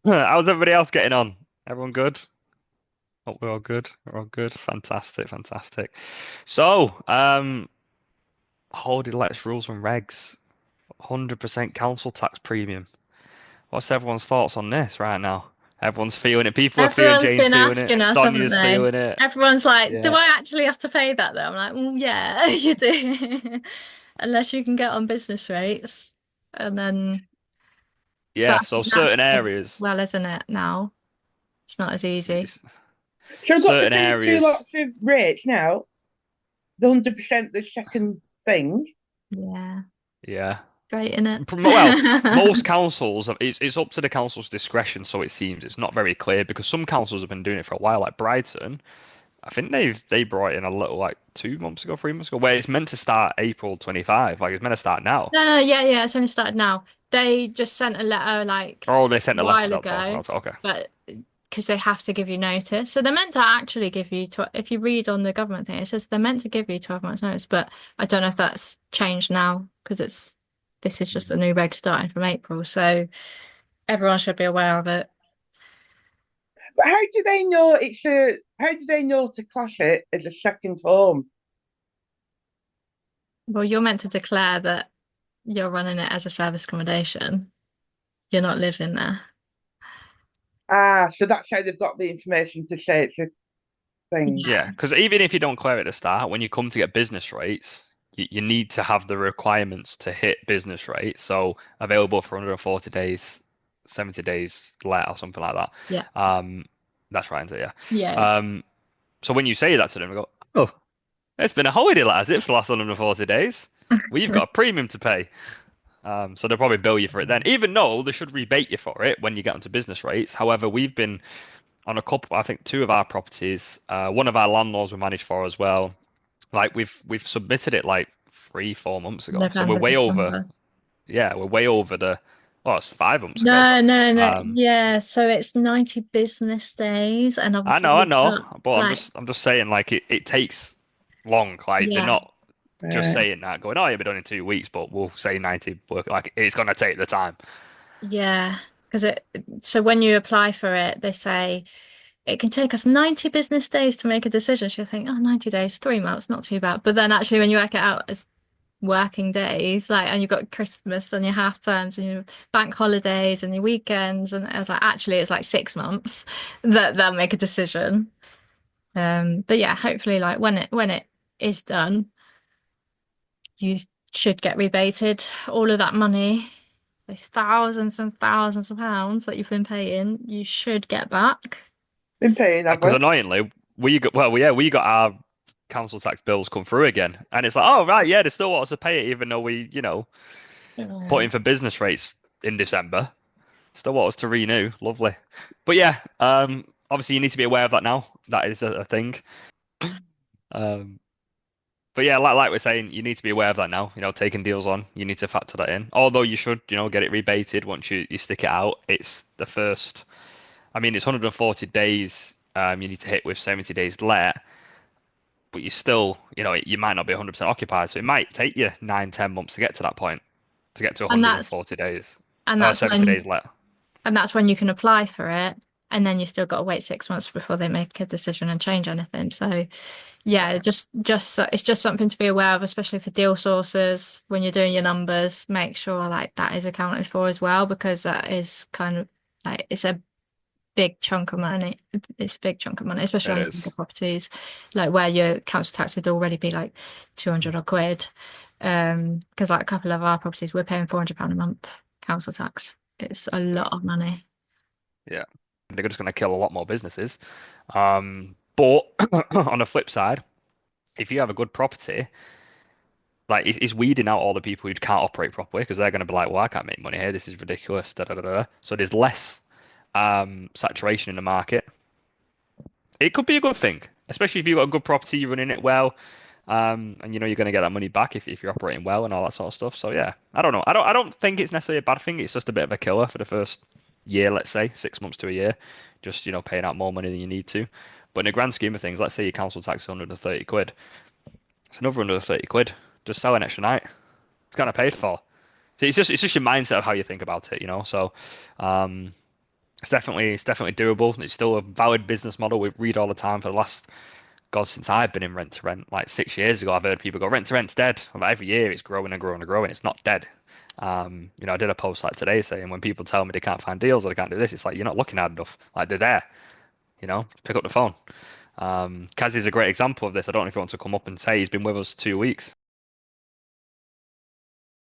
How's everybody else getting on? Everyone good? Oh, we're all good. We're all good. Fantastic, fantastic. So, holding let's rules and regs. 100% council tax premium. What's everyone's thoughts on this right now? Everyone's feeling it. People are feeling Everyone's Jane's been feeling it. asking us, haven't Sonia's they? feeling it. Everyone's like, do Yeah. I actually have to pay that though? I'm like, yeah, you do. Unless you can get on business rates. And then, but Yeah, I so think that's certain changed as areas, well, isn't it, now? It's not as easy. it's, So we've got the certain first two areas, lots of rates now. The 100%, the second thing. Yeah, yeah. great, innit? Well, most councils, it's up to the council's discretion, so it seems it's not very clear because some councils have been doing it for a while, like Brighton. I think they brought in a little like 2 months ago, 3 months ago, where it's meant to start April 25, like it's meant to start now. No, no, yeah, yeah, it's only started now. They just sent a letter like Oh, they a sent the letters while out. So ago, that's okay. but because they have to give you notice. So they're meant to actually give you, tw if you read on the government thing, it says they're meant to give you 12 months notice, but I don't know if that's changed now because this is just a new reg starting from April. So everyone should be aware of it. But how do they know it's a? How do they know to class it as a second home? Well, you're meant to declare that you're running it as a service accommodation. You're not living there. Ah, so that's how they've got the information to say it's a thing. Yeah. Yeah, because even if you don't clear at the start, when you come to get business rates, you need to have the requirements to hit business rates. So available for 140 days, 70 days let or something like that. Yeah. That's right, isn't it? Yeah. Yeah. So when you say that to them, they go, "Oh, it's been a holiday, that has it, for the last 140 days. We've got a premium to pay." So they'll probably bill you for it then, even though they should rebate you for it when you get onto business rates. However, we've been on a couple, I think two of our properties. One of our landlords we managed for as well. Like we've submitted it like 3, 4 months ago, so we're November, way over. December. Yeah, we're way over the. Oh, it's 5 months ago. No, no, no. Um, Yeah, so it's 90 business days, and obviously I you've know, got but like, I'm just saying like it takes long. Like they're yeah, not just saying that, going, "Oh, you'll be done in 2 weeks," but we'll say 90 work. Like it's gonna take the time. yeah, because so when you apply for it, they say it can take us 90 business days to make a decision. So you think, oh, 90 days, 3 months, not too bad. But then actually, when you work it out as working days, like, and you've got Christmas and your half terms and your bank holidays and your weekends, and it's like, actually, it's like 6 months that they'll make a decision. But yeah, hopefully, like when it is done, you should get rebated all of that money. Those thousands and thousands of pounds that you've been paying, you should get back. Been paying, have Because we? annoyingly, we got our council tax bills come through again, and it's like, oh right, yeah, they still want us to pay it, even though we, put Yeah. in for business rates in December. Still want us to renew. Lovely. But yeah, obviously you need to be aware of that now. That is a thing. Um, but yeah, like we're saying, you need to be aware of that now. Taking deals on, you need to factor that in. Although you should, get it rebated once you stick it out. It's the first. I mean, it's 140 days. You need to hit with 70 days let, but you still, you might not be 100% occupied. So it might take you 9, 10 months to get to that point, to get to And that's 140 days, and or that's 70 when days let. and that's when you can apply for it, and then you still got to wait 6 months before they make a decision and change anything. So yeah, Yeah. it's just something to be aware of, especially for deal sources when you're doing your numbers. Make sure like that is accounted for as well, because that is kind of like it's a big chunk of money. It's a big chunk of money, especially It on your bigger is. properties, like where your council tax would already be like 200 or quid. Because like a couple of our properties, we're paying £400 a month council tax. It's a Yeah. lot of money. Yeah. They're just going to kill a lot more businesses. But on the flip side, if you have a good property, like it's weeding out all the people who can't operate properly because they're going to be like, well, I can't make money here. This is ridiculous. Da, da, da, da. So there's less saturation in the market. It could be a good thing, especially if you've got a good property, you're running it well, and you're going to get that money back if you're operating well and all that sort of stuff. So yeah, I don't know. I don't think it's necessarily a bad thing. It's just a bit of a killer for the first year, let's say 6 months to a year, just paying out more money than you need to. But in the grand scheme of things, let's say your council tax is 130 quid. It's another 130 quid. Just sell an extra night. It's kind of paid for. So it's just your mindset of how you think about it. So um, It's definitely doable. It's still a valid business model. We read all the time for the last God, since I've been in rent to rent, like 6 years ago, I've heard people go, rent to rent's dead. Well, every year it's growing and growing and growing. It's not dead. I did a post like today saying when people tell me they can't find deals or they can't do this, it's like you're not looking hard enough. Like they're there, pick up the phone. Kaz is a great example of this. I don't know if you want to come up and say he's been with us 2 weeks.